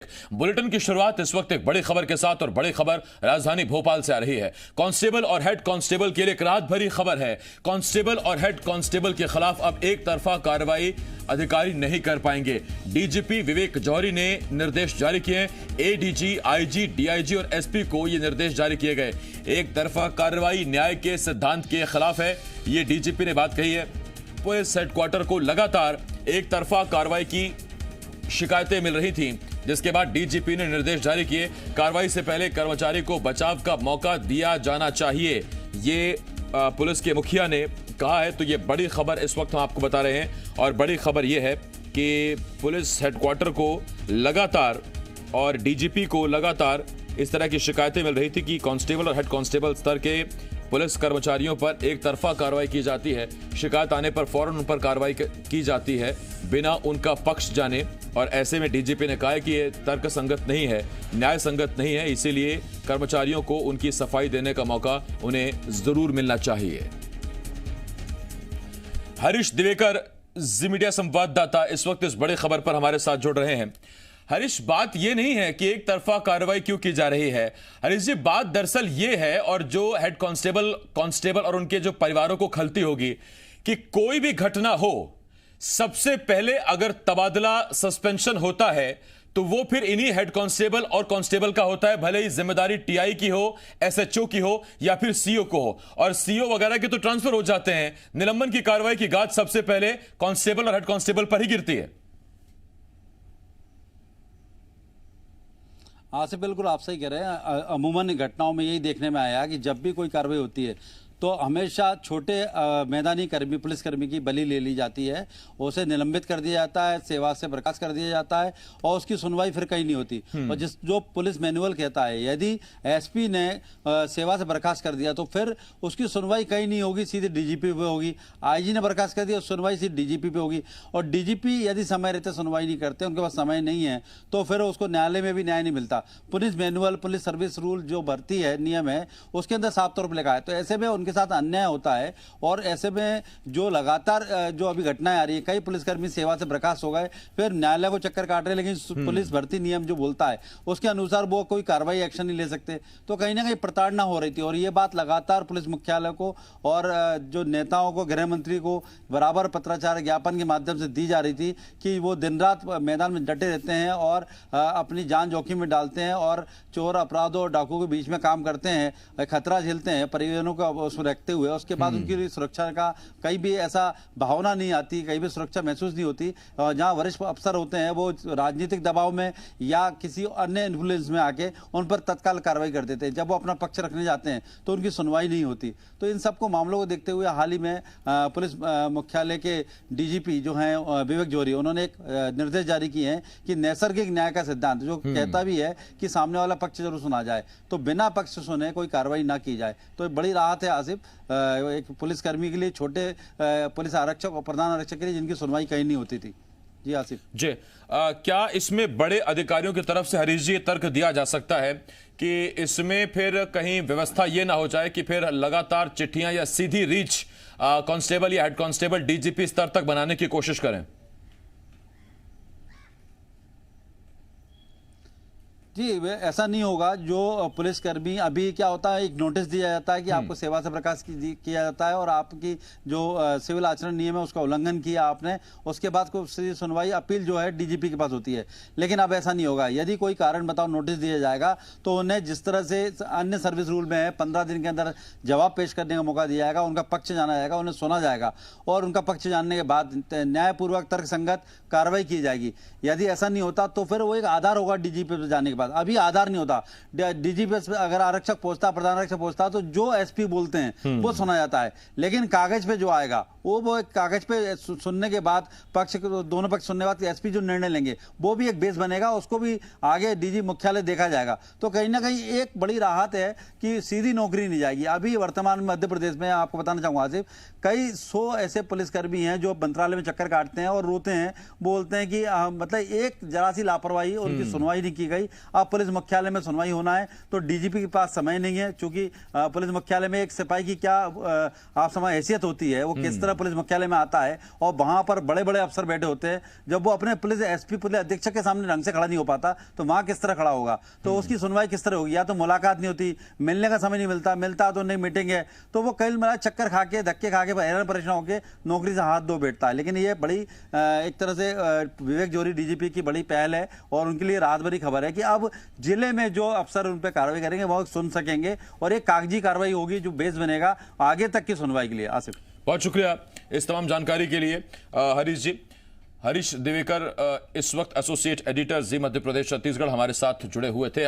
Bulletin की शुरुआत इस वक्त एक बड़ी खबर के साथ और बड़ी खबर राजधानी भोपाल से आ रही है। कांस्टेबल और हेड कांस्टेबल के लिए एक रात भरी खबर है। कांस्टेबल और हेड कांस्टेबल के खिलाफ अब एक तरफा कार्रवाई अधिकारी नहीं कर पाएंगे। डीजीपी विवेक जौहरी ने निर्देश जारी किए। एडीजी, आईजी, डीआईजी और एसपी को ये निर्देश जारी किए गए। एक तरफा कार्रवाई न्याय के सिद्धांत के खिलाफ है, ये डीजीपी ने बात कही है। पुलिस हेडक्वार्टर को लगातार एक तरफा कार्रवाई की शिकायतें मिल रही थीं, जिसके बाद डीजीपी ने निर्देश जारी किए। कार्रवाई से पहले कर्मचारी को बचाव का मौका दिया जाना चाहिए, ये पुलिस के मुखिया ने कहा है। तो ये बड़ी खबर इस वक्त हम आपको बता रहे हैं और बड़ी खबर ये है कि पुलिस हेडक्वार्टर को लगातार और डीजीपी को लगातार इस तरह की शिकायतें मिल रही थी कि कांस्टेबल और हेड कांस्टेबल स्तर के पुलिस कर्मचारियों पर एक तरफा कार्रवाई की जाती है। शिकायत आने पर फौरन उन पर कार्रवाई की जाती है बिना उनका पक्ष जाने। और ऐसे में डीजीपी ने कहा है कि यह तर्क संगत नहीं है, न्याय संगत नहीं है, इसीलिए कर्मचारियों को उनकी सफाई देने का मौका उन्हें जरूर मिलना चाहिए। हरीश दिवेकर, जी मीडिया संवाददाता, इस वक्त इस बड़ी खबर पर हमारे साथ जुड़ रहे हैं। हरीश, बात यह नहीं है कि एक तरफा कार्रवाई क्यों की जा रही है। हरीश जी, बात दरअसल ये है, और जो हेड कांस्टेबल और उनके जो परिवारों को खलती होगी कि कोई भी घटना हो, सबसे पहले अगर तबादला सस्पेंशन होता है तो वो फिर इन्हीं हेड कांस्टेबल और कांस्टेबल का होता है, भले ही जिम्मेदारी टीआई की हो, एसएचओ की हो या फिर सीओ को हो। और सीओ वगैरह के तो ट्रांसफर हो जाते हैं। निलंबन की कार्रवाई की गाज सबसे पहले कांस्टेबल और हेड कांस्टेबल पर ही गिरती है। हाँ से बिल्कुल आप सही कह रहे हैं। अमूमन घटनाओं में यही देखने में आया कि जब भी कोई कार्रवाई होती है तो हमेशा छोटे मैदानी कर्मी, पुलिसकर्मी की बलि ले ली जाती है, उसे निलंबित कर दिया जाता है, सेवा से बर्खास्त कर दिया जाता है और उसकी सुनवाई फिर कहीं नहीं होती। और जो पुलिस मैनुअल कहता है, यदि एसपी ने सेवा से बर्खास्त कर दिया तो फिर उसकी सुनवाई कहीं नहीं होगी, सीधे डीजीपी पे होगी। आईजी ने बर्खास्त कर दिया, सुनवाई सीधे डीजीपी पे होगी। और डीजीपी यदि समय रहते सुनवाई नहीं करते, उनके पास समय नहीं है, तो फिर उसको न्यायालय में भी न्याय नहीं मिलता। Police manual, police service rule जो भर्ती है, नियम है, उसके अंदर साफ तौर पर लिखा है। तो ऐसे में उनके साथ अन्याय होता है। और ऐसे में जो लगातार जो अभी घटनाएं आ रही है, कई पुलिसकर्मी सेवा से बर्खास्त हो गए, फिर न्यायालय को चक्कर काट रहे हैं, लेकिन पुलिस भर्ती नियम जो बोलता है उसके अनुसार वो कोई कार्रवाई एक्शन नहीं ले सकते। तो कहीं ना कहीं प्रताड़ना हो रही थी। और ये बात लगातार पुलिस मुख्यालय को और जो नेताओं को, गृह मंत्री को बराबर पत्राचार ज्ञापन के माध्यम से दी जा रही थी कि वो दिन रात मैदान में डटे रहते हैं और अपनी जान जोखिम में डालते हैं और चोर, अपराधों और डाकुओं के बीच में काम करते हैं, खतरा झेलते हैं परिजनों को उसमें रखते हुए। उसके बाद उनकी सुरक्षा का कहीं भी ऐसा भावना नहीं आती, कहीं भी सुरक्षा महसूस नहीं होती। जहां वरिष्ठ अफसर होते हैं वो राजनीतिक दबाव में या किसी अन्य इन्फ्लुएंस में आके उन पर तत्काल कार्रवाई कर देते हैं। जब वो अपना पक्ष रखने जाते हैं तो उनकी सुनवाई नहीं होती। तो इन सबको मामलों को देखते हुए हाल ही में पुलिस मुख्यालय के डीजीपी जो हैं विवेक जौहरी, उन्होंने एक निर्देश जारी किए हैं कि नैसर्गिक न्याय का सिद्धांत जो कहता भी है कि सामने वाला पक्ष जरूर सुना जाए, तो बिना पक्ष सुने कोई कार्रवाई ना की जाए। तो बड़ी राहत है आसिफ, एक पुलिसकर्मी के लिए, छोटे पुलिस आरक्षक और प्रधान आरक्षक के लिए जिनकी सुनवाई कहीं नहीं होती थी। जी आसिफ जी, क्या इसमें बड़े अधिकारियों की तरफ से हरीश जी तर्क दिया जा सकता है कि इसमें फिर कहीं व्यवस्था ये ना हो जाए कि फिर लगातार चिट्ठियां या सीधी रीच कांस्टेबल या हेड कांस्टेबल डीजीपी स्तर तक बनाने की कोशिश करें? जी, ऐसा नहीं होगा। जो पुलिसकर्मी, अभी क्या होता है, एक नोटिस दिया जाता है कि आपको सेवा से बर्खास्त किया जाता है और आपकी जो सिविल आचरण नियम है उसका उल्लंघन किया आपने, उसके बाद को सुनवाई, अपील जो है डीजीपी के पास होती है। लेकिन अब ऐसा नहीं होगा। यदि कोई कारण बताओ नोटिस दिया जाएगा तो उन्हें जिस तरह से अन्य सर्विस रूल में है 15 दिन के अंदर जवाब पेश करने का मौका दिया जाएगा, उनका पक्ष जाना जाएगा, उन्हें सुना जाएगा और उनका पक्ष जानने के बाद न्यायपूर्वक तर्क संगत कार्रवाई की जाएगी। यदि ऐसा नहीं होता तो फिर वो एक आधार होगा डीजीपी पे जाने के बाद। अभी आधार नहीं होता। डीजीपी अगर आरक्षक पहुंचता, प्रधान आरक्षक पहुंचता, तो जो एसपी बोलते हैं वो सुना जाता है। लेकिन कागज पे जो आएगा वो एक कागज पे सुनने के बाद पक्ष, दोनों पक्ष सुनने के बाद एसपी जो निर्णय लेंगे वो भी एक बेस बनेगा, उसको भी आगे डीजी मुख्यालय देखा जाएगा। तो कहीं ना कहीं एक बड़ी राहत है कि सीधी नौकरी नहीं जाएगी। अभी वर्तमान में मध्य प्रदेश में आपको बताना चाहूंगा आसिफ, कई 100 ऐसे पुलिसकर्मी हैं जो मंत्रालय में चक्कर काटते हैं और रोते हैं, बोलते हैं कि मतलब एक जरा सी लापरवाही, उनकी सुनवाई नहीं की गई। अब पुलिस मुख्यालय में सुनवाई होना है तो डीजीपी के पास समय नहीं है, चूंकि पुलिस मुख्यालय में एक सिपाही की क्या आप समझ हैसियत होती है, वो किस तरह पुलिस मुख्यालय में आता है और वहां पर बड़े बड़े अफसर बैठे होते हैं, जब वो अपने पुलिस एसपी पुलिस अधीक्षक के सामने ढंग से खड़ा नहीं हो पाता तो वहां किस तरह खड़ा होगा, तो उसकी सुनवाई किस तरह होगी। या तो मुलाकात नहीं होती, मिलने का समय नहीं मिलता तो नहीं मीटिंग है, तो वो कई मिला चक्कर खा के धक्के खा के हैरान परेशान होकर नौकरी से हाथ धो बैठता है। लेकिन ये बड़ी एक तरह से विवेक जोरी डीजीपी की बड़ी पहल है और उनके लिए रात भरी खबर है कि अब जिले में जो अफसर उन पर कार्रवाई करेंगे वो सुन सकेंगे और एक कागजी कार्रवाई होगी जो बेस बनेगा आगे तक की सुनवाई के लिए। आसिफ, बहुत शुक्रिया इस तमाम जानकारी के लिए हरीश जी। हरीश दिवेकर इस वक्त एसोसिएट एडिटर जी मध्य प्रदेश छत्तीसगढ़ हमारे साथ जुड़े हुए थे।